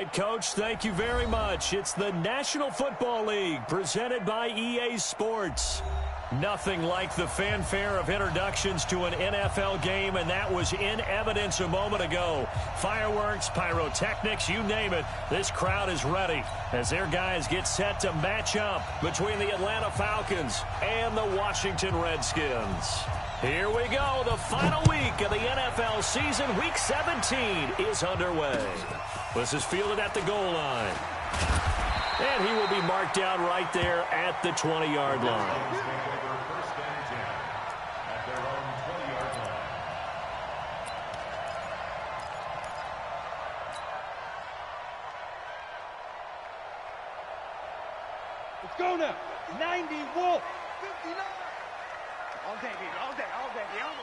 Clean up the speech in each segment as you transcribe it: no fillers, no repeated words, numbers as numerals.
right, Coach, thank you very much. It's the National Football League presented by EA Sports. Nothing like the fanfare of introductions to an NFL game, and that was in evidence a moment ago. Fireworks, pyrotechnics, you name it. This crowd is ready as their guys get set to match up between the Atlanta Falcons and the Washington Redskins. Here we go. The final week of the NFL season, Week 17, is underway. This is fielded at the goal line. And he will be marked down right there at the 20-yard line. Let's go now. 90 Wolf. 59. All day, baby. All day. All day. All day.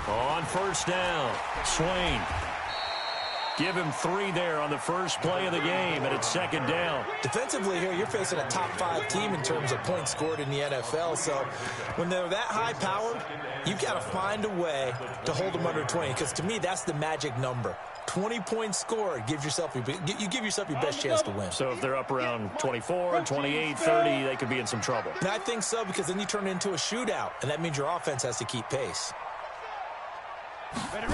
On first down, Swain. Give him 3 there on the first play of the game, and it's second down. Defensively here, you're facing a top-5 team in terms of points scored in the NFL, so when they're that high-powered, you've got to find a way to hold them under 20, because to me, that's the magic number. 20 points scored, you give yourself your best chance to win. So if they're up around 24, 28, 30, they could be in some trouble. And I think so, because then you turn it into a shootout, and that means your offense has to keep pace. Ready.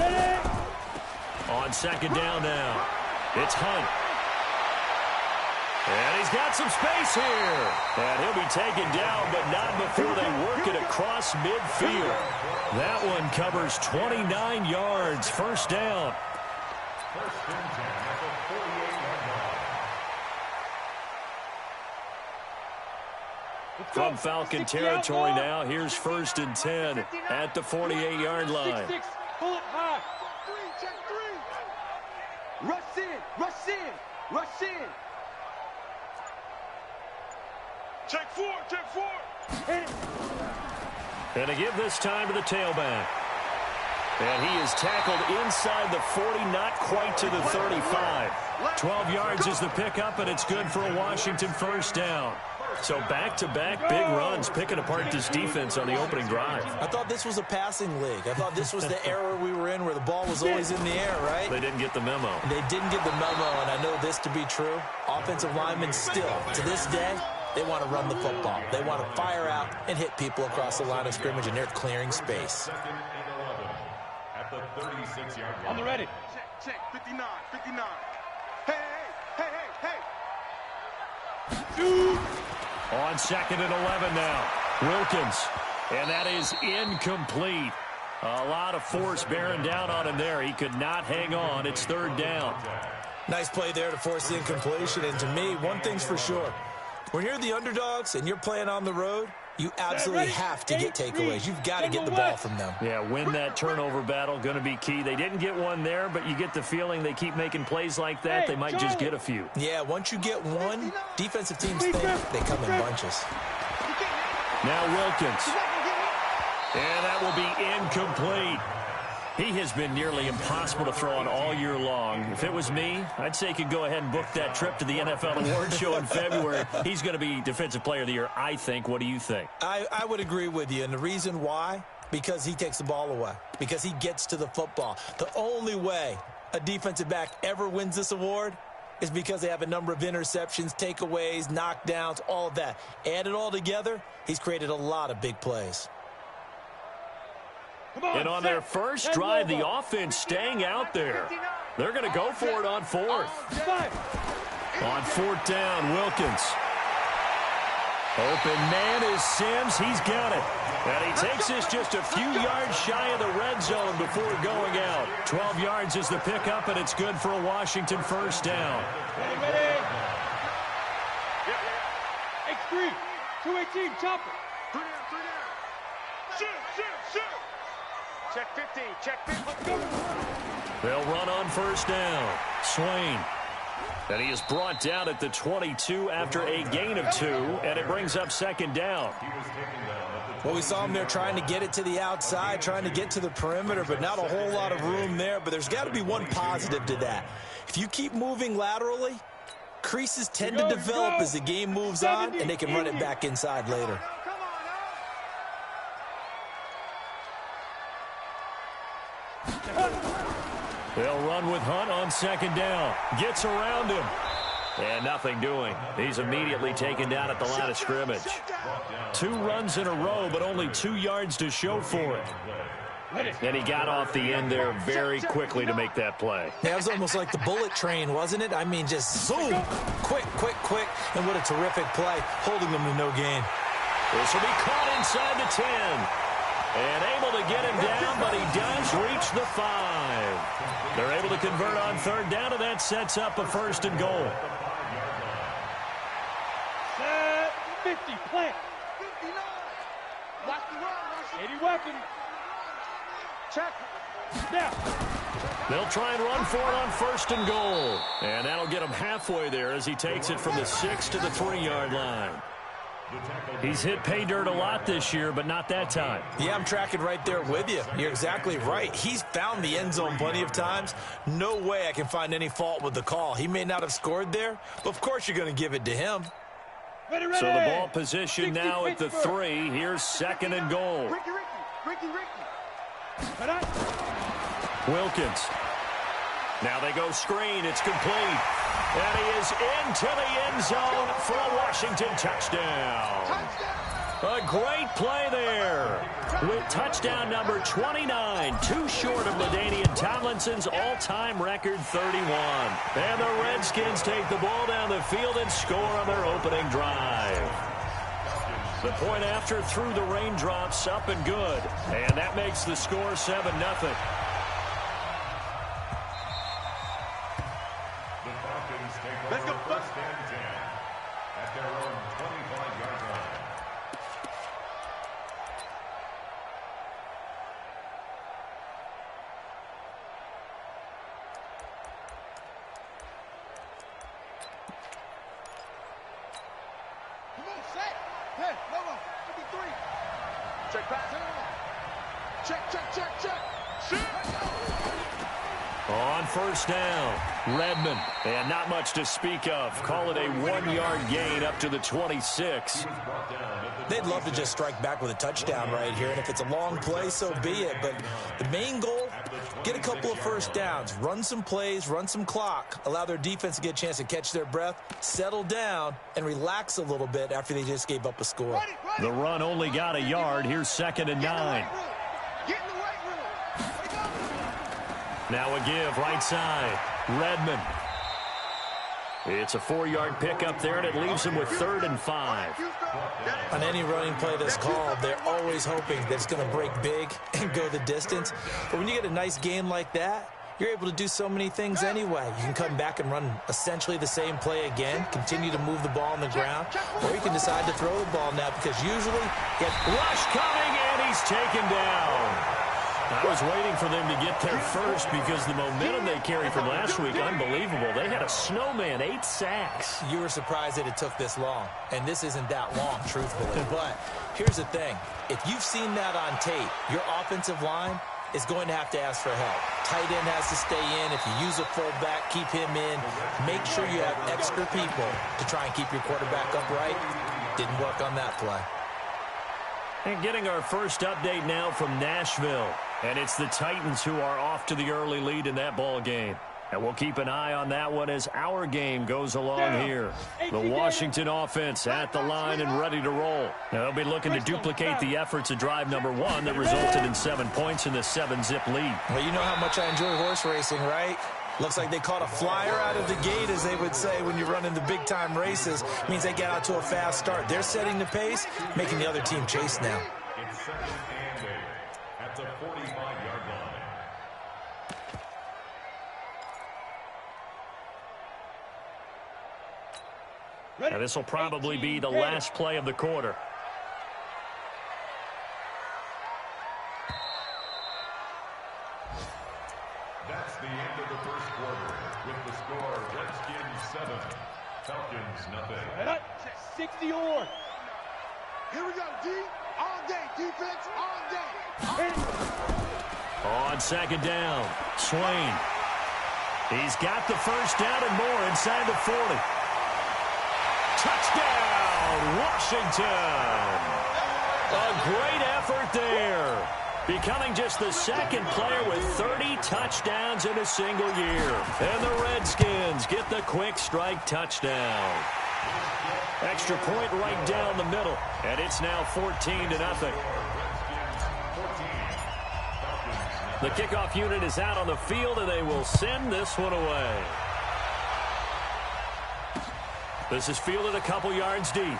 On second down now, it's Hunt. And he's got some space here. And he'll be taken down, but not before they work it across midfield. That one covers 29 yards, first down. From Falcon territory now, here's first and 10 at the 48-yard line. Pull it high. Check 3. Rush in. Rush in. Rush in. Check 4. Check 4. Hit it. And to give this time to the tailback. And he is tackled inside the 40, not quite to the 35. 12 yards is the pickup, and it's good for a Washington first down. So back-to-back big runs picking apart this defense on the opening drive. I thought this was a passing league. I thought this was the era we were in where the ball was always in the air, right? They didn't get the memo. They didn't get the memo, and I know this to be true. Offensive linemen still, to this day, they want to run the football. They want to fire out and hit people across the line of scrimmage, and they're clearing space. At the 36-yard line. On the ready. Check. 59. 59. Hey. Dude. On second and 11 now, Wilkins. And that is incomplete. A lot of force bearing down on him there. He could not hang on. It's third down. Nice play there to force the incompletion. And to me, one thing's for sure. When you're the underdogs and you're playing on the road, you absolutely have to get takeaways. You've got to get the ball from them. Yeah, win that turnover battle, going to be key. They didn't get one there, but you get the feeling they keep making plays like that, they might just get a few. Yeah, once you get one, defensive teams think they come in bunches. Now Wilkins. And that will be incomplete. He has been nearly impossible to throw on all year long. If it was me, I'd say he could go ahead and book that trip to the NFL Awards show in February. He's going to be Defensive Player of the Year, I think. What do you think? I would agree with you, and the reason why, because he takes the ball away, because he gets to the football. The only way a defensive back ever wins this award is because they have a number of interceptions, takeaways, knockdowns, all of that. Add it all together, he's created a lot of big plays. And on their first drive, the offense staying out there. They're going to go for it on fourth. On fourth down, Wilkins. Open man is Sims. He's got it. And he takes this just a few yards shy of the red zone before going out. 12 yards is the pickup, and it's good for a Washington first down. Ready. X3. 218. Chopper. 3 down. Shoot. Check 15. Check 15. They'll run on first down. Swain. And he is brought down at the 22 after a gain of 2, and it brings up second down. Well, we saw him there trying to get it to the outside, trying to get to the perimeter, but not a whole lot of room there. But there's got to be one positive to that. If you keep moving laterally, creases tend to develop as the game moves on, and they can run it back inside later. They'll run with Hunt on second down. Gets around him. And nothing doing. He's immediately taken down at the line of scrimmage. 2 runs in a row, but only 2 yards to show for it. And he got off the end there very quickly to make that play. Yeah, it was almost like the bullet train, wasn't it? I mean, just boom, quick, quick, quick. And what a terrific play, holding them to no gain. This will be caught inside the 10. And able to get him down, but he does reach the 5. They're able to convert on third down, and that sets up a 1st and goal. 50, plant. 59. Watch the run. 80 weapon. Check. Now. They'll try and run for it on 1st and goal. And that'll get him halfway there as he takes it from the 6 to the 3-yard line. He's hit pay dirt a lot this year, but not that time. Yeah, I'm tracking right there with you. You're exactly right. He's found the end zone plenty of times. No way I can find any fault with the call. He may not have scored there, but of course you're going to give it to him. Ready. So the ball position now at the 3. Here's 2nd and goal. Ricky. Wilkins. Now they go screen. It's complete. And he is into the end zone for a Washington touchdown. A great play there with touchdown number 29, too short of LaDainian Tomlinson's all-time record 31. And the Redskins take the ball down the field and score on their opening drive. The point after through the raindrops, up and good. And that makes the score 7-0. Let's go. 1st and 10 at their own 25-yard line. Come on, set. Hey, no. 53. Check pass. Check. Shoot. On 1st down, Redmond. And not much to speak of. Call it a 1-yard gain up to the 26. They'd love to just strike back with a touchdown right here, and if it's a long play, so be it. But the main goal, get a couple of 1st downs, run some plays, run some clock, allow their defense to get a chance to catch their breath, settle down, and relax a little bit after they just gave up a score. The run only got a yard. Here's 2nd and 9. Now a give, right side. Redmond. It's a 4-yard pickup there, and it leaves him with 3rd and 5. On any running play that's called, they're always hoping that it's going to break big and go the distance. But when you get a nice game like that, you're able to do so many things anyway. You can come back and run essentially the same play again, continue to move the ball on the ground, or you can decide to throw the ball now because usually you get rush coming, and he's taken down. I was waiting for them to get there first because the momentum they carry from last week, unbelievable. They had a snowman, 8 sacks. You were surprised that it took this long, and this isn't that long, truthfully. But here's the thing. If you've seen that on tape, your offensive line is going to have to ask for help. Tight end has to stay in. If you use a fullback, keep him in. Make sure you have extra people to try and keep your quarterback upright. Didn't work on that play. And getting our first update now from Nashville. And it's the Titans who are off to the early lead in that ball game. And we'll keep an eye on that one as our game goes along here. The Washington offense at the line and ready to roll. Now they'll be looking to duplicate the efforts of drive number 1 that resulted in 7 points in the 7-zip lead. Well, you know how much I enjoy horse racing, right? Looks like they caught a flyer out of the gate, as they would say when you're running the big-time races. It means they get out to a fast start. They're setting the pace, making the other team chase now. It's 2nd and 8 at the 45-yard line. Now this will probably be the last play of the quarter. That's the end of the first quarter with the score Redskins 7, Falcons nothing. 60 on. Here we go, D. All day, defense, all day. On 2nd down, Swain. He's got the 1st down and more inside the 40. Touchdown, Washington. A great effort there. becoming just the second player with 30 touchdowns in a single year. And the Redskins get the quick strike touchdown. Extra point right down the middle, and it's now 14-0. The kickoff unit is out on the field, and they will send this one away. This is fielded a couple yards deep.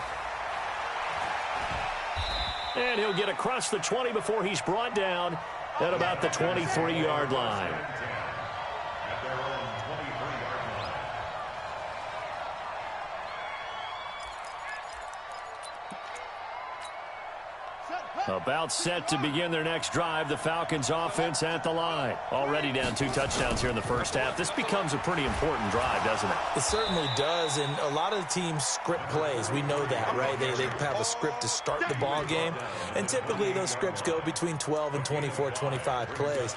And he'll get across the 20 before he's brought down at about the 23-yard line. About set to begin their next drive. The Falcons offense at the line. Already down 2 touchdowns here in the first half. This becomes a pretty important drive, doesn't it? It certainly does, and a lot of the teams script plays. We know that, right? They have a script to start the ball game, and typically those scripts go between 12 and 24, 25 plays.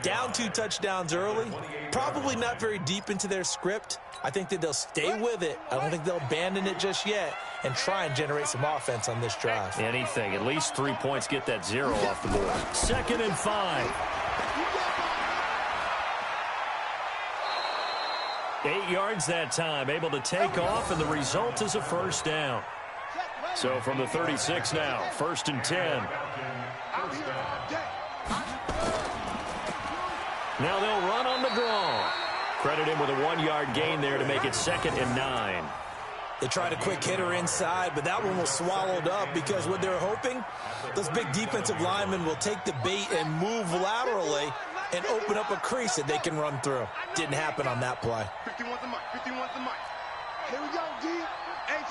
Down 2 touchdowns early, probably not very deep into their script. I think that they'll stay with it. I don't think they'll abandon it just yet and try and generate some offense on this drive. Anything. At least 3 points, get that 0 off the board. 2nd and 5. 8 yards that time, able to take off, and the result is a first down. So from the 36 now, 1st and 10. Now they'll run on the draw. Credit him with a 1-yard gain there to make it 2nd and 9. They tried a quick hitter inside, but that one was swallowed up because what they're hoping, those big defensive linemen will take the bait and move laterally and open up a crease that they can run through. Didn't happen on that play. 51's the mic. 51's the mic. Here we go, D. Hey,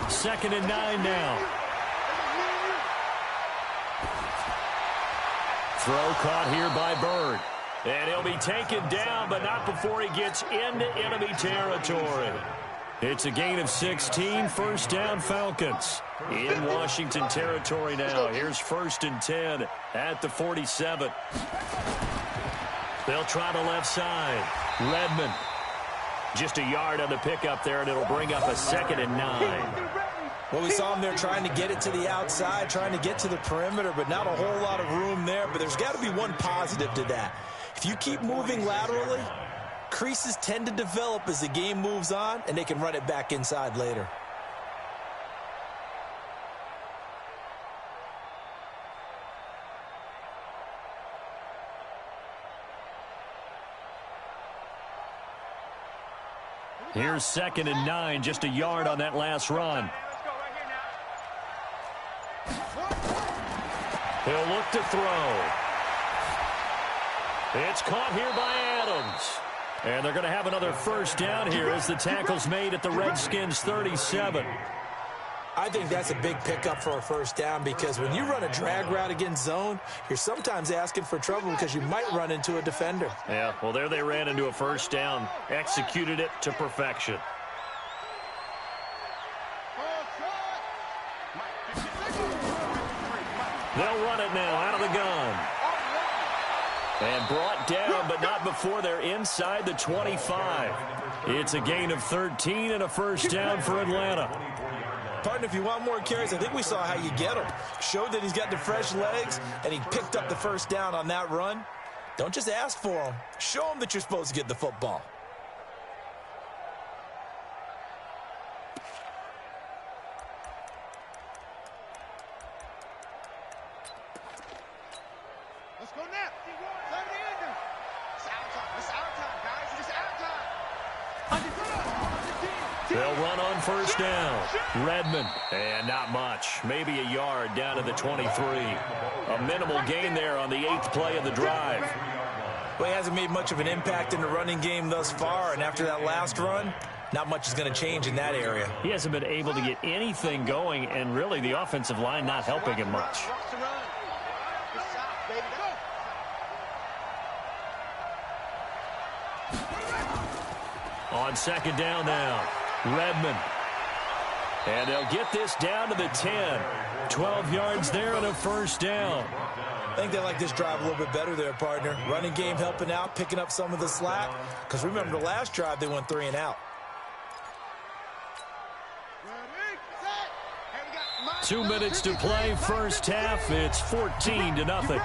2nd and 9 now. Throw caught here by Bird. And he'll be taken down, but not before he gets into enemy territory. It's a gain of 16, first down Falcons. In Washington territory now. Here's 1st and 10 at the 47. They'll try the left side. Redmond. Just a yard on the pickup there, and it'll bring up a 2nd and 9. Well, we saw him there trying to get it to the outside, trying to get to the perimeter, but not a whole lot of room there. But there's got to be one positive to that. If you keep moving laterally, creases tend to develop as the game moves on, and they can run it back inside later. Here's 2nd and 9, just a yard on that last run. He'll look to throw. It's caught here by Adams. And they're going to have another first down here as the tackle's made at the Redskins' 37. I think that's a big pickup for a first down because when you run a drag route against zone, you're sometimes asking for trouble because you might run into a defender. Yeah, well, there they ran into a first down, executed it to perfection. They'll run it now out of the gun. And brought down, but not before they're inside the 25. It's a gain of 13 and a first down for Atlanta. Partner, if you want more carries, I think we saw how you get him. Showed that he's got the fresh legs, and he picked up the first down on that run. Don't just ask for him. Show him that you're supposed to get the football. Let's go now. It's our time. It's our time, guys. It's our time. They'll run on first down. Redmond, and not much. Maybe a yard down to the 23. A minimal gain there on the 8th play of the drive. Well, he hasn't made much of an impact in the running game thus far, and after that last run, not much is going to change in that area. He hasn't been able to get anything going, and really the offensive line not helping him much. On second down now, Redmond. And they'll get this down to the 10. 12 yards there and a first down. I think they like this drive a little bit better there, partner. Running game helping out, picking up some of the slack. Because remember, the last drive they went 3 and out. 2 minutes to play, first half. It's 14-0.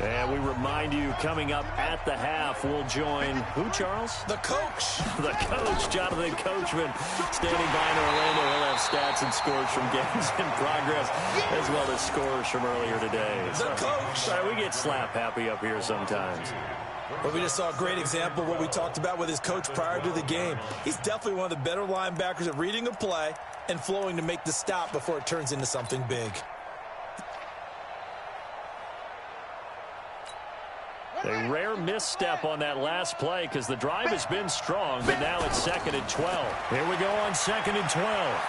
And we remind you, coming up at the half, we'll join who, Charles? The coach. The coach, Jonathan Coachman, standing by in Orlando. He'll have stats and scores from games in progress, as well as scores from earlier today. The coach. Sorry, we get slap happy up here sometimes. Well, we just saw a great example of what we talked about with his coach prior to the game. He's definitely one of the better linebackers at reading a play and flowing to make the stop before it turns into something big. A rare misstep on that last play because the drive has been strong, but now it's 2nd and 12. Here we go on 2nd and 12.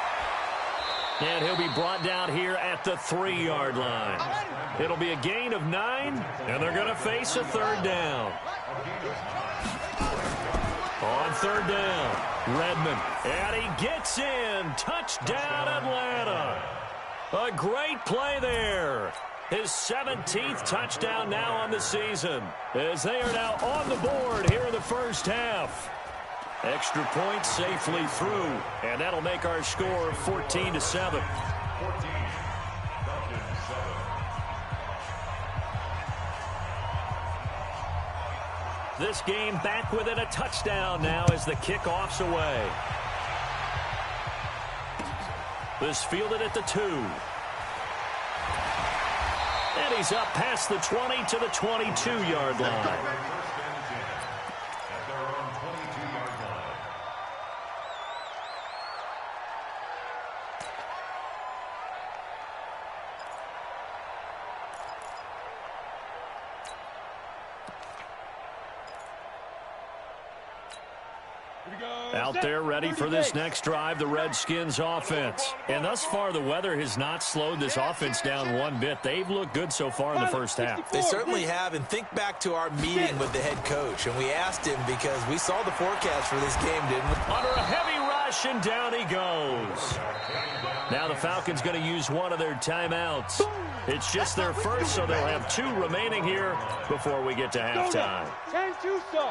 And he'll be brought down here at the 3-yard line. It'll be a gain of 9, and they're going to face a 3rd down. On 3rd down, Redmond. And he gets in. Touchdown, Atlanta. A great play there. His 17th touchdown now on the season, as they are now on the board here in the first half. Extra point safely through, and that'll make our score 14-7. This game back within a touchdown now as the kickoff's away. This fielded at the 2. And he's up past the 20 to the 22-yard line. Out there ready for this next drive, the Redskins offense. And thus far, the weather has not slowed this offense down one bit. They've looked good so far in the first half. They certainly have. And think back to our meeting with the head coach. And we asked him because we saw the forecast for this game, didn't we? Under a heavy rush, and down he goes. Now the Falcons going to use one of their timeouts. It's just their first, so they'll have 2 remaining here before we get to halftime.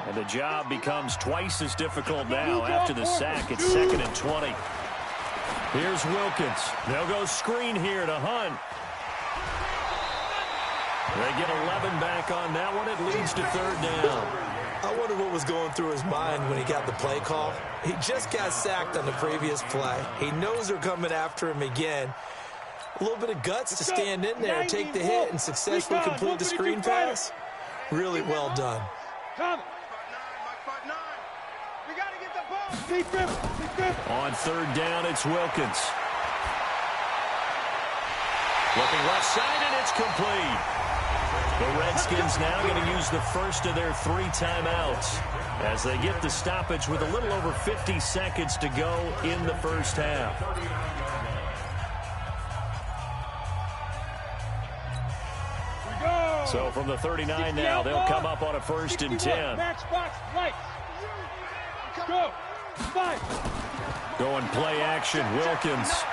And the job becomes twice as difficult now after the sack. It's 2nd and 20. Here's Wilkins. They'll go screen here to Hunt. They get 11 back on that one. It leads to 3rd down. I wonder what was going through his mind when he got the play call. He just got sacked on the previous play. He knows they're coming after him again. A little bit of guts to stand in there, take the hit, and successfully complete the screen pass. Really well done. On 3rd down, it's Wilkins. Looking left side, and it's complete. The Redskins now going to use the first of their 3 timeouts as they get the stoppage with a little over 50 seconds to go in the first half. So from the 39 now, they'll come up on a 1st and 10. Going play action, Wilkins.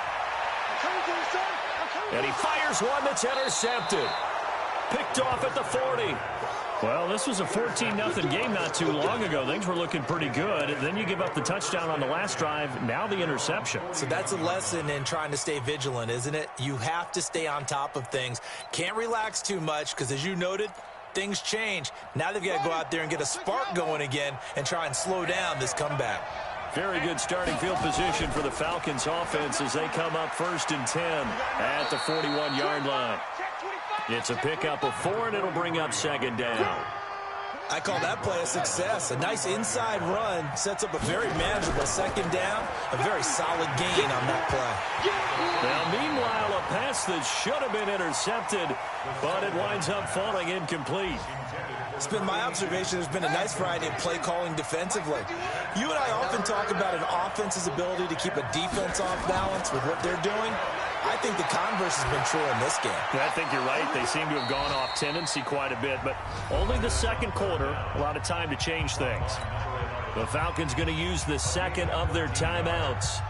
And he fires one that's intercepted. Picked off at the 40. Well, this was a 14-0 game not too long ago. Things were looking pretty good. Then you give up the touchdown on the last drive. Now the interception. So that's a lesson in trying to stay vigilant, isn't it? You have to stay on top of things. Can't relax too much because, as you noted, things change. Now they've got to go out there and get a spark going again and try and slow down this comeback. Very good starting field position for the Falcons offense as they come up 1st and 10 at the 41-yard line. It's a pickup of 4, and it'll bring up 2nd down. I call that play a success. A nice inside run sets up a very manageable 2nd down. A very solid gain on that play. Now, meanwhile, a pass that should have been intercepted, but it winds up falling incomplete. It's been my observation there's been a nice variety of play calling defensively. You and I often talk about an offense's ability to keep a defense off balance with what they're doing. I think the converse has been true in this game. I think you're right. They seem to have gone off tendency quite a bit, but only the 2nd quarter, a lot of time to change things. The Falcons going to use the 2nd of their timeouts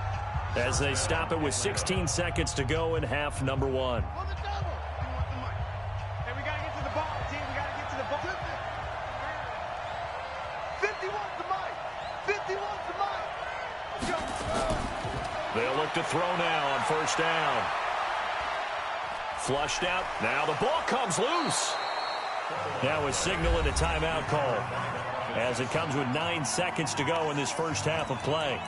as they stop it with 16 seconds to go in half number 1. They'll look look to throw now on first down. Flushed out. Now the ball comes loose. Now a signal and a timeout call as it comes with 9 seconds to go in this first half of play.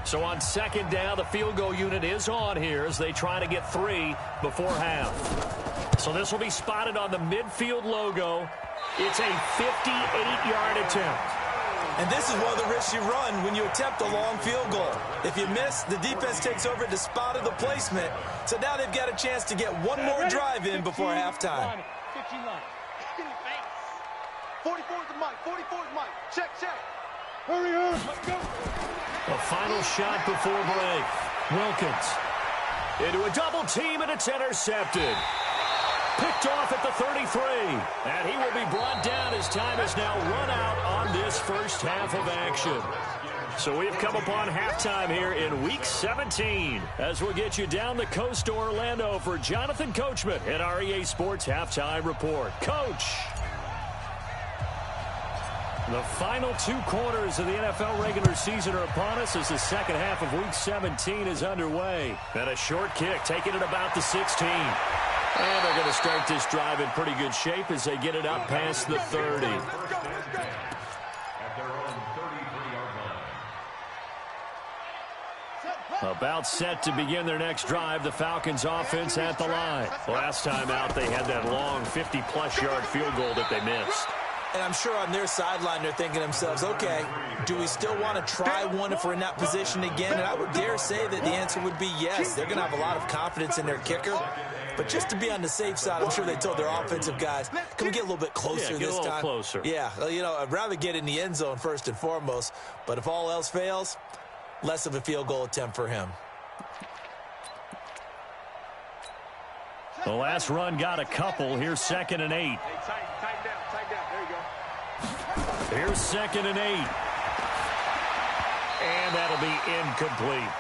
So on second down, the field goal unit is on here as they try to get 3 before half. So this will be spotted on the midfield logo. It's a 58-yard attempt. And this is one of the risks you run when you attempt a long field goal. If you miss, the defense takes over the spot of the placement. So now they've got a chance to get one more drive in before halftime. 15 line. In the face. 44 is the mic. 44 is the mic. Check, check. Hurry up. Let's go. A final shot before break. Wilkins into a double team, and it's intercepted. Picked off at the 33. And he will be brought down as time is now run out on this first half of action. So we've come upon halftime here in Week 17 as we'll get you down the coast to Orlando for Jonathan Coachman at our EA Sports Halftime Report. Coach. The final 2 quarters of the NFL regular season are upon us as the second half of Week 17 is underway. And a short kick taking it about the 16. And they're going to start this drive in pretty good shape as they get it up past the 30. At their own 33-yard line. About set to begin their next drive, the Falcons offense at the line. Last time out, they had that long 50-plus yard field goal that they missed. And I'm sure on their sideline they're thinking to themselves, okay, do we still want to try one if we're in that position again? And I would dare say that the answer would be yes. They're going to have a lot of confidence in their kicker. But just to be on the safe side, I'm sure they told their offensive guys, can we get a little bit closer this time? Closer. Yeah, you know, I'd rather get in the end zone first and foremost. But if all else fails, less of a field goal attempt for him. The last run got a couple. Here's 2nd and 8. Hey, tighten down, tighten down. There you go. Here's 2nd and 8. And that'll be incomplete.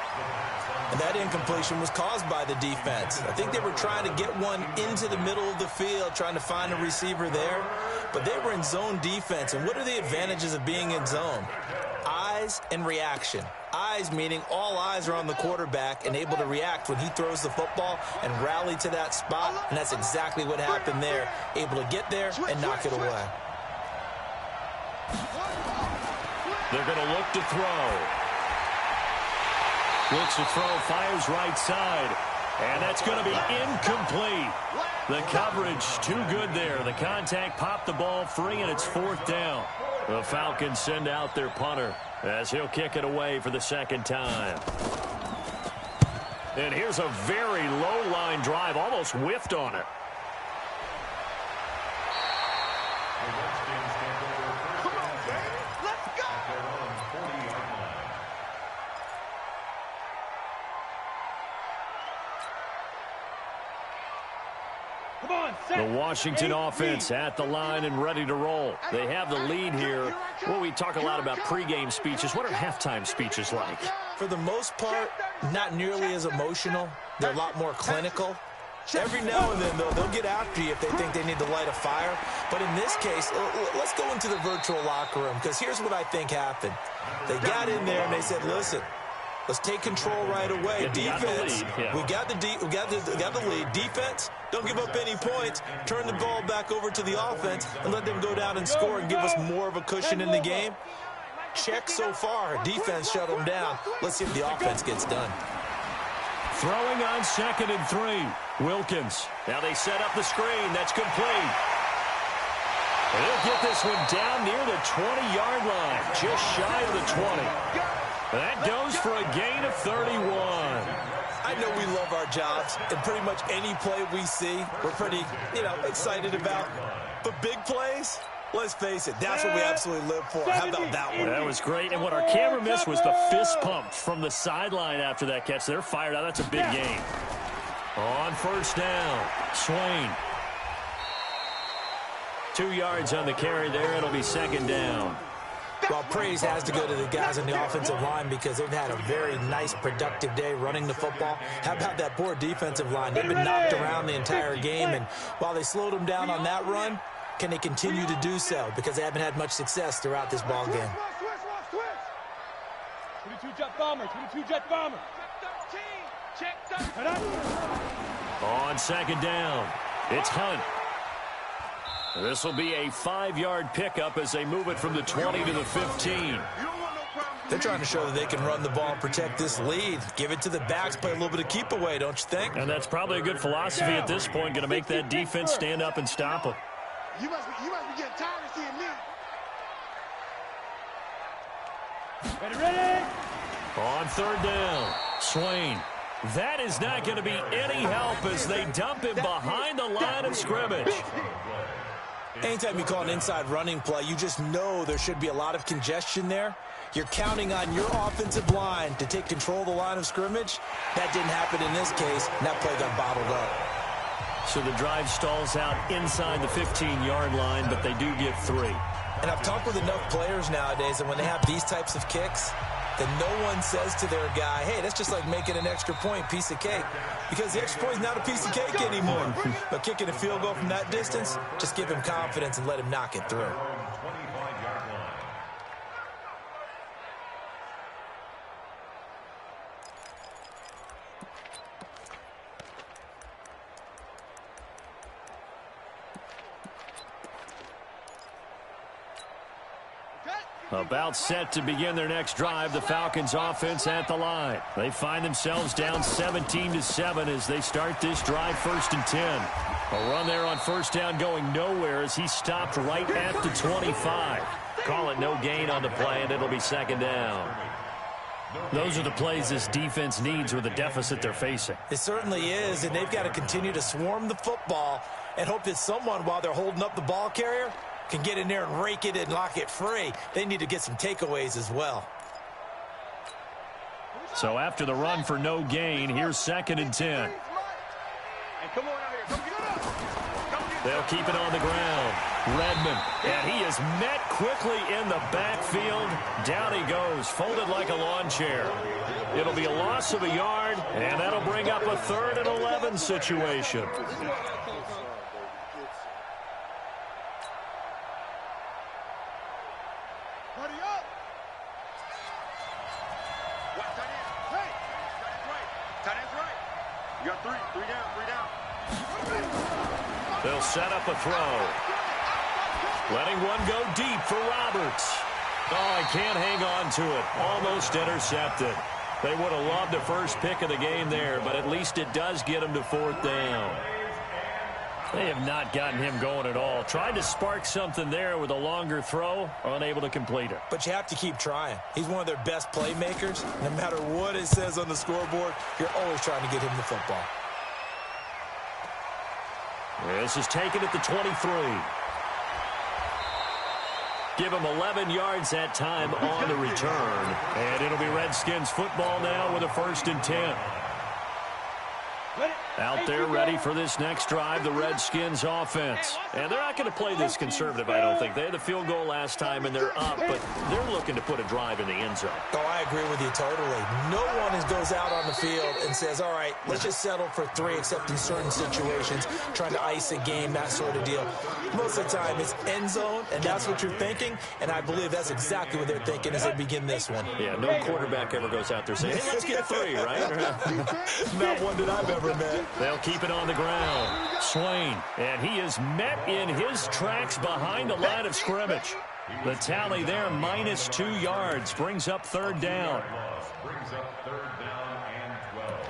And that incompletion was caused by the defense. I think they were trying to get one into the middle of the field, trying to find a receiver there. But they were in zone defense. And what are the advantages of being in zone? Eyes and reaction. Eyes meaning all eyes are on the quarterback and able to react when he throws the football and rally to that spot. And that's exactly what happened there. Able to get there and knock it away. They're going to look to throw. Looks to throw, fires right side. And that's going to be incomplete. The coverage too good there. The contact popped the ball free, and it's 4th down. The Falcons send out their punter as he'll kick it away for the 2nd time. And here's a very low line drive, almost whiffed on it. The Washington offense at the line and ready to roll. They have the lead here. Well, we talk a lot about pregame speeches. What are halftime speeches like? For the most part, not nearly as emotional. They're a lot more clinical. Every now and then, they'll get after you if they think they need to light a fire. But in this case, let's go into the virtual locker room, because here's what I think happened. They got in there and they said, listen, let's take control right away. Defense, we got the lead. Defense, don't give up any points. Turn the ball back over to the offense and let them go down and score and give us more of a cushion in the game. Check so far. Defense shut them down. Let's see if the offense gets done. Throwing on 2nd and 3. Wilkins. Now they set up the screen. That's complete. They'll get this one down near the 20-yard line. Just shy of the 20. That goes for a gain of 31. I know we love our jobs, and pretty much any play we see, we're pretty, excited about. But big plays, let's face it, that's what we absolutely live for. How about that one? That was great, and what our camera missed was the fist pump from the sideline after that catch. They're fired out. That's a big gain. On first down, Swain. 2 yards on the carry there. It'll be 2nd down. Well, praise has to go to the guys on the offensive line because they've had a very nice, productive day running the football. How about that poor defensive line? They've been knocked around the entire game, and while they slowed them down on that run, Can they continue to do so? Because they haven't had much success throughout this ball game. 22 jet bomber, 22 jet bomber. Check 13, check 13. On second down, it's Hunt. This will be a 5-yard pickup as they move it from the 20 to the 15. They're trying to show that they can run the ball and protect this lead. Give it to the backs, play a little bit of keep away, don't you think? And that's probably a good philosophy at this point, going to make that defense stand up and stop them. You must be getting tired of seeing me. Ready? On third down, Swain. That is not going to be any help as they dump him behind the line of scrimmage. Anytime you call an inside running play, you just know there should be a lot of congestion there. You're counting on your offensive line to take control of the line of scrimmage. That didn't happen in this case, and that play got bottled up. So the drive stalls out inside the 15-yard line, but they do get 3. And I've talked with enough players nowadays, and when they have these types of kicks, then no one says to their guy, hey, that's just like making an extra point, piece of cake. Because the extra point is not a piece of cake anymore. But kicking a field goal from that distance, just give him confidence and let him knock it through. About set to begin their next drive, the Falcons offense at the line. They find themselves down 17-7 as they start this drive 1st and 10. A run there on first down going nowhere as he stopped right at the 25. Call it no gain on the play, and it'll be 2nd down. Those are the plays this defense needs with the deficit they're facing. It certainly is, and they've got to continue to swarm the football and hope that someone, while they're holding up the ball carrier, can get in there and rake it and lock it free. They need to get some takeaways as well. So after the run for no gain, here's 2nd and 10. They'll keep it on the ground. Redmond, and he is met quickly in the backfield. Down he goes, folded like a lawn chair. It'll be a loss of a yard, and that'll bring up a 3rd and 11 situation. They'll set up a throw. Letting one go deep for Roberts. Oh, he can't hang on to it. Almost intercepted. They would have loved the first pick of the game there, but at least it does get them to 4th down. They have not gotten him going at all. Tried to spark something there with a longer throw, unable to complete it. But you have to keep trying. He's one of their best playmakers. No matter what it says on the scoreboard, you're always trying to get him the football. This is taken at the 23. Give him 11 yards that time on the return. And it'll be Redskins football now with a 1st and 10. Out there ready for this next drive, the Redskins offense. And they're not going to play this conservative, I don't think. They had the field goal last time, and they're up, but they're looking to put a drive in the end zone. Oh, I agree with you totally. No one goes out on the field and says, all right, let's just settle for 3, except in certain situations, trying to ice a game, that sort of deal. Most of the time, it's end zone, and that's what you're thinking, and I believe that's exactly what they're thinking as they begin this one. Yeah, no quarterback ever goes out there saying, hey, let's get 3, right? Not one that I've ever met. They'll keep it on the ground. Swain, and he is met in his tracks behind the line of scrimmage. The tally there, minus 2 yards, brings up 3rd down. Brings up 3rd down and 12.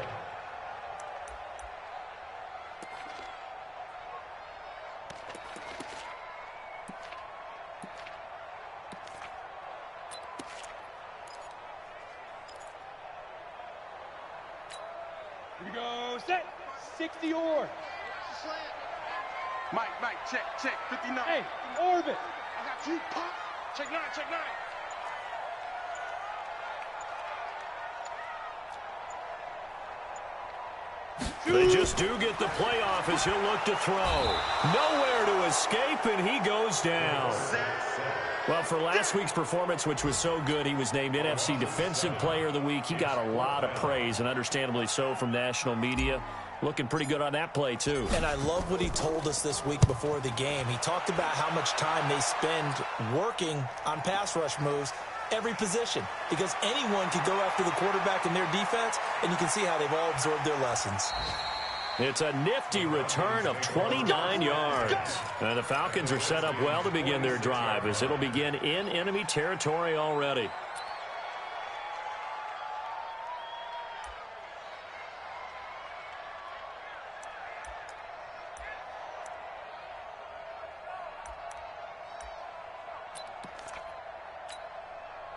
Here we go, set. 60 or. Mike, check, 59. Hey, orbit. I got 2, pump. Check 9. They just do get the playoff as he'll look to throw. Nowhere to escape, and he goes down. Well, for last week's performance, which was so good, he was named NFC Defensive Player of the Week. He got a lot of praise, and understandably so, from national media. Looking pretty good on that play, too. And I love what he told us this week before the game. He talked about how much time they spend working on pass rush moves, every position, because anyone could go after the quarterback in their defense, and you can see how they've all absorbed their lessons. It's a nifty return of 29 yards. And the Falcons are set up well to begin their drive, as it'll begin in enemy territory already.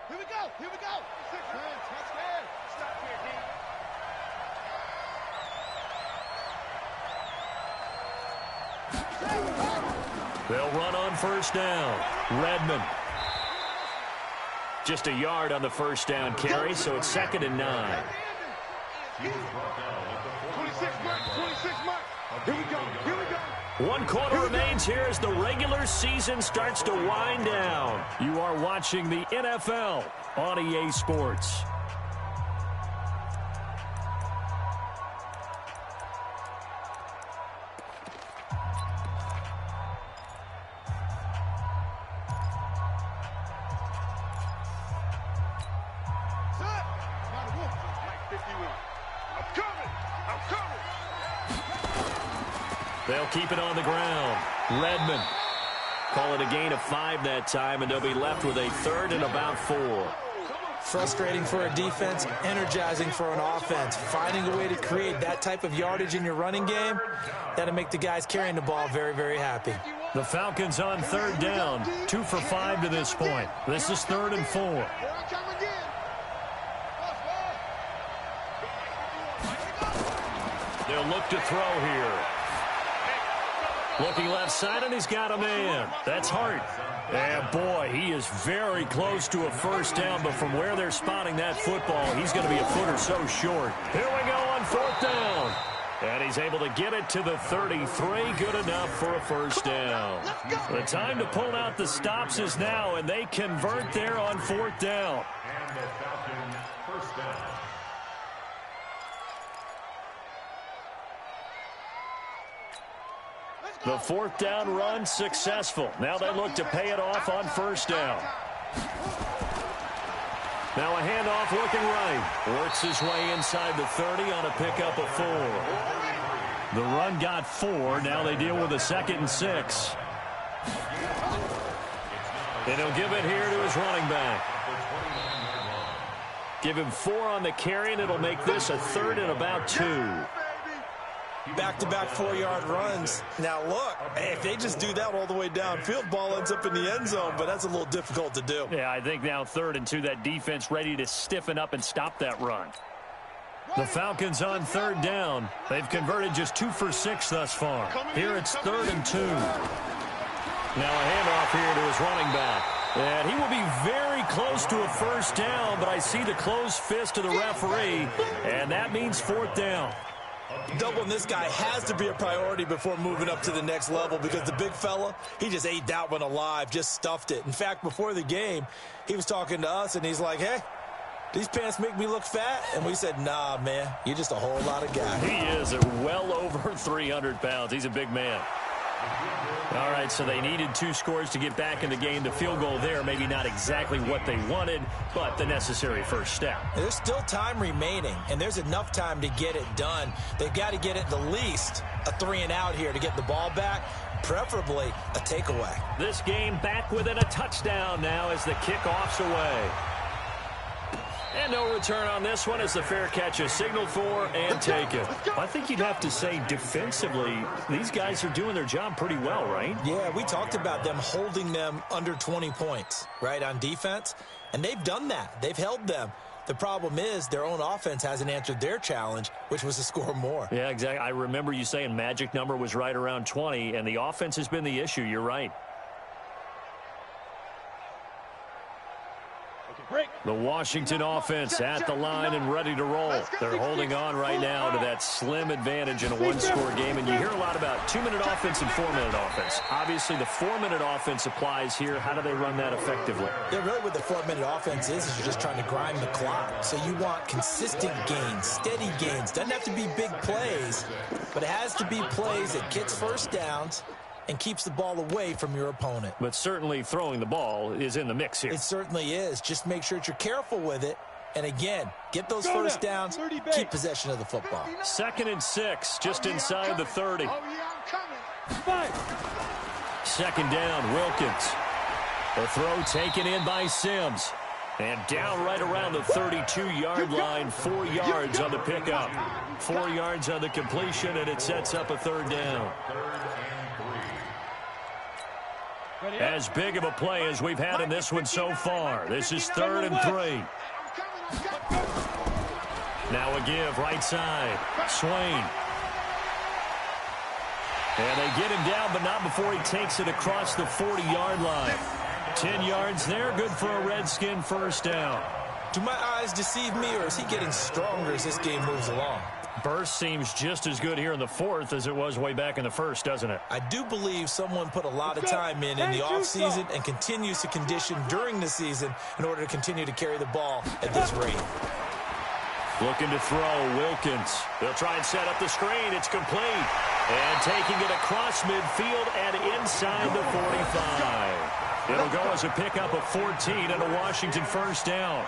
Here we go. Here we go. Touchdown. Stop here, D. They'll run on first down. Redmond. Just a yard on the first down carry, so it's 2nd and 9. 26 mark. 26 mark. Here we go. Here we go. 1 quarter remains here as the regular season starts to wind down. You are watching the NFL on EA Sports. They'll keep it on the ground. Redmond. Call it a gain of 5 that time, and they'll be left with a 3rd and about 4. Frustrating for a defense, energizing for an offense. Finding a way to create that type of yardage in your running game, that'll make the guys carrying the ball very, very happy. The Falcons on 3rd down. 2 for 5 to this point. This is 3rd and 4. They'll look to throw here. Looking left side, and he's got a man. That's Hart. And, boy, he is very close to a first down, but from where they're spotting that football, he's going to be a foot or so short. Here we go on 4th down. And he's able to get it to the 33. Good enough for a first down. The time to pull out the stops is now, and they convert there on 4th down. And the Falcons first down. The 4th down run successful. Now they look to pay it off on first down. Now a handoff looking right. Works his way inside the 30 on a pickup of 4. The run got 4. Now they deal with a 2nd and 6. And he'll give it here to his running back. Give him 4 on the carry, and it'll make this a 3rd and about 2. Back-to-back 4-yard runs. Now, look, if they just do that all the way downfield, ball ends up in the end zone, but that's a little difficult to do. Yeah, I think now 3rd and 2, that defense ready to stiffen up and stop that run. The Falcons on 3rd down. They've converted just 2 for 6 thus far. Here it's 3rd and 2. Now a handoff here to his running back. And he will be very close to a first down, but I see the closed fist of the referee, and that means 4th down. Doubling this guy has to be a priority before moving up to the next level, because the big fella, he just ate that one alive, just stuffed it. In fact, before the game, he was talking to us, and he's like, hey, these pants make me look fat? And we said, nah, man, you're just a whole lot of guy. He is well over 300 pounds. He's a big man. All right, so they needed 2 scores to get back in the game. The field goal there, maybe not exactly what they wanted, but the necessary first step. There's still time remaining, and there's enough time to get it done. They've got to get it the least a 3-and-out here to get the ball back, preferably a takeaway. This game back within a touchdown now as the kickoff's away. And no return on this one as the fair catch is signaled for and taken. I think you'd have to say defensively, these guys are doing their job pretty well, right? Yeah, we talked about them holding them under 20 points, right, on defense. And they've done that. They've held them. The problem is their own offense hasn't answered their challenge, which was to score more. Yeah, exactly. I remember you saying magic number was right around 20, and the offense has been the issue. You're right. The Washington offense at the line and ready to roll. They're holding on right now to that slim advantage in a one-score game. And you hear a lot about 2-minute offense and 4-minute offense. Obviously, the 4-minute offense applies here. How do they run that effectively? Yeah, really what the 4-minute offense is you're just trying to grind the clock. So you want consistent gains, steady gains. Doesn't have to be big plays, but it has to be plays that gets first downs and keeps the ball away from your opponent. But certainly throwing the ball is in the mix here. It certainly is. Just make sure that you're careful with it. And again, get those first downs, keep possession of the football. 2nd and 6, just inside the 30. Oh, yeah, I'm coming. 2nd down, Wilkins. The throw taken in by Sims. And down right around the 32-yard line, 4 yards on the pickup. 4 yards on the completion, and it sets up a 3rd down. As big of a play as we've had in this one so far. This is 3rd and 3. Now a give, right side. Swain. And they get him down, but not before he takes it across the 40-yard line. 10 yards there, good for a Redskin first down. Do my eyes deceive me, or is he getting stronger as this game moves along? Burst seems just as good here in the 4th as it was way back in the 1st, doesn't it? I do believe someone put a lot of time in the offseason and continues to condition during the season in order to continue to carry the ball at this rate. Looking to throw, Wilkins. They'll try and set up the screen. It's complete. And taking it across midfield and inside the 45. It'll go as a pickup of 14 and a Washington first down.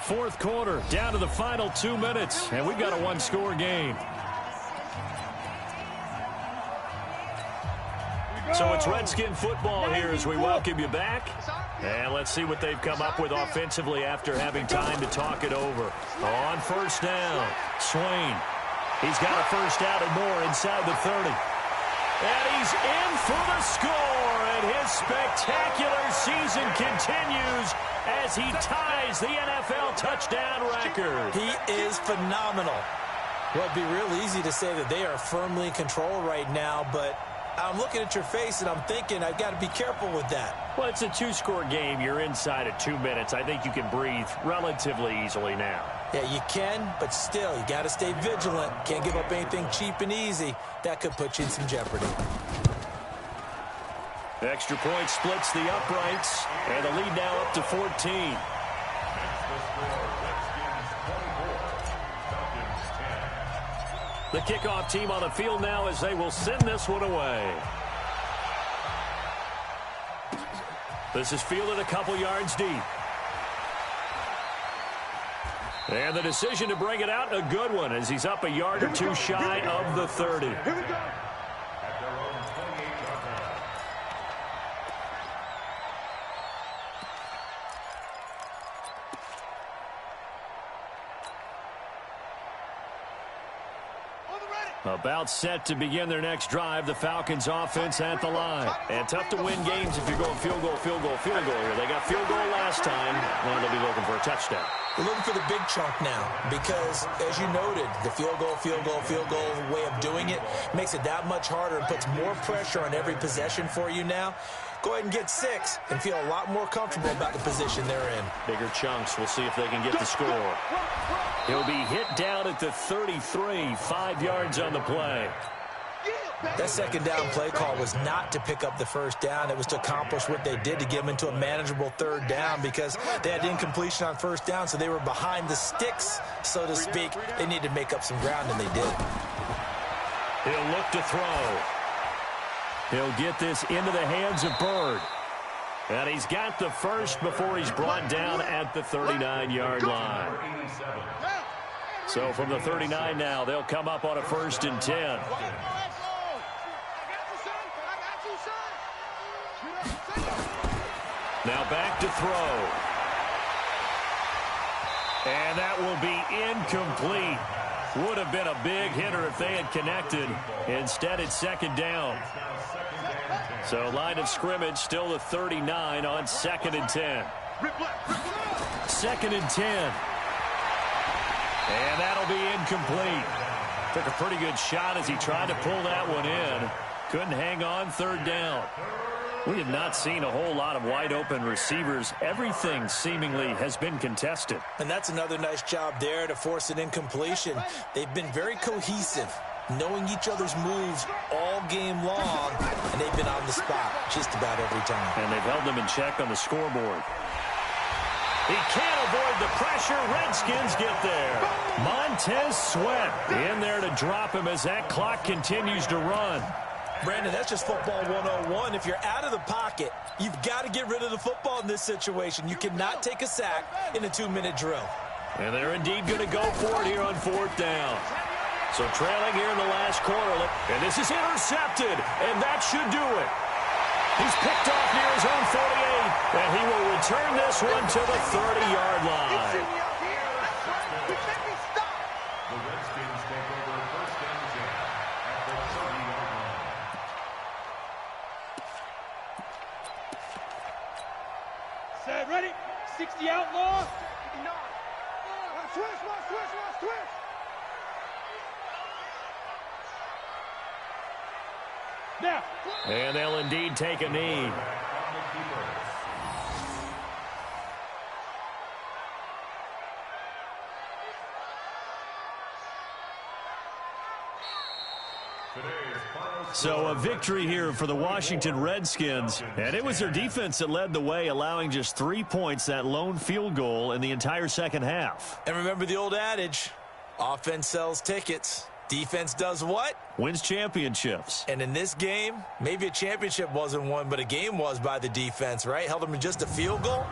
4th quarter, down to the final 2 minutes, and we've got a one-score game. So it's Redskin football here as we welcome you back. And let's see what they've come up with offensively after having time to talk it over. On first down, Swain. He's got a first down and more inside the 30. And he's in for the score, and his spectacular season continues as he ties the NFL touchdown record. He is phenomenal. Well, it'd be real easy to say that they are firmly in control right now, but I'm looking at your face and I'm thinking I've got to be careful with that. Well, it's a 2-score game. You're inside at 2 minutes. I think you can breathe relatively easily now. Yeah, you can, but still, you got to stay vigilant. Can't give up anything cheap and easy. That could put you in some jeopardy. Extra point splits the uprights, and the lead now up to 14. The kickoff team on the field now as they will send this one away. This is fielded a couple yards deep. And the decision to bring it out, a good one, as he's up a yard or two shy of the 30. Here we go. About set to begin their next drive, the Falcons offense at the line. And tough to win games if you're going field goal, field goal, field goal here. They got field goal last time, and they'll be looking for a touchdown. We're looking for the big chunk now because, as you noted, the field goal way of doing it makes it that much harder and puts more pressure on every possession for you now. Go ahead and get 6 and feel a lot more comfortable about the position they're in. Bigger chunks. We'll see if they can get the score. He'll be hit down at the 33, 5 yards on the play. That second down play call was not to pick up the first down. It was to accomplish what they did to get them into a manageable 3rd down because they had incompletion on first down, so they were behind the sticks, so to speak. They needed to make up some ground, and they did. He'll look to throw. He'll get this into the hands of Bird. And he's got the first before he's brought down at the 39-yard line. So from the 39 now, they'll come up on a 1st and 10. Now back to throw. And that will be incomplete. Would have been a big hitter if they had connected. Instead, it's 2nd down. So line of scrimmage still the 39 on 2nd and 10. 2nd and 10. And that'll be incomplete. Took a pretty good shot as he tried to pull that one in. Couldn't hang on 3rd down. We have not seen a whole lot of wide-open receivers. Everything seemingly has been contested. And that's another nice job there to force an incompletion. They've been very cohesive, knowing each other's moves all game long, and they've been on the spot just about every time. And they've held them in check on the scoreboard. He can't avoid the pressure. Redskins get there. Montez Sweat in there to drop him as that clock continues to run. Brandon, that's just football 101. If you're out of the pocket, you've got to get rid of the football in this situation. You cannot take a sack in a 2-minute drill. And they're indeed going to go for it here on 4th down. So trailing here in the last quarter. And this is intercepted, and that should do it. He's picked off near his own 48, and he will return this one to the 30-yard line. The Redskins take over first and 10 at the 30-yard line. Set, ready? 60 outlaw. 59. Switch. Now. And they'll indeed take a knee. So a victory here for the Washington Redskins, and it was their defense that led the way, allowing just 3 points, that lone field goal in the entire second half. And remember the old adage, offense sells tickets. Defense does what? Wins championships. And in this game, maybe a championship wasn't won, but a game was by the defense, right? Held them to just a field goal.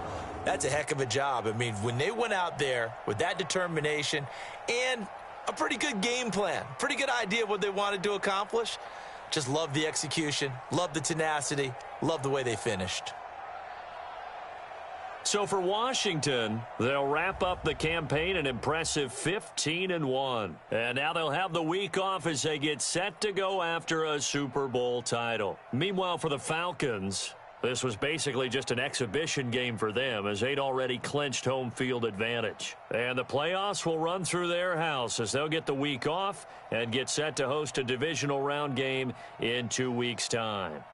That's a heck of a job. I mean, when they went out there with that determination and a pretty good game plan, pretty good idea of what they wanted to accomplish, just love the execution, love the tenacity, love the way they finished. So for Washington, they'll wrap up the campaign an impressive 15-1. And now they'll have the week off as they get set to go after a Super Bowl title. Meanwhile, for the Falcons, this was basically just an exhibition game for them as they'd already clinched home field advantage. And the playoffs will run through their house as they'll get the week off and get set to host a divisional round game in 2 weeks' time.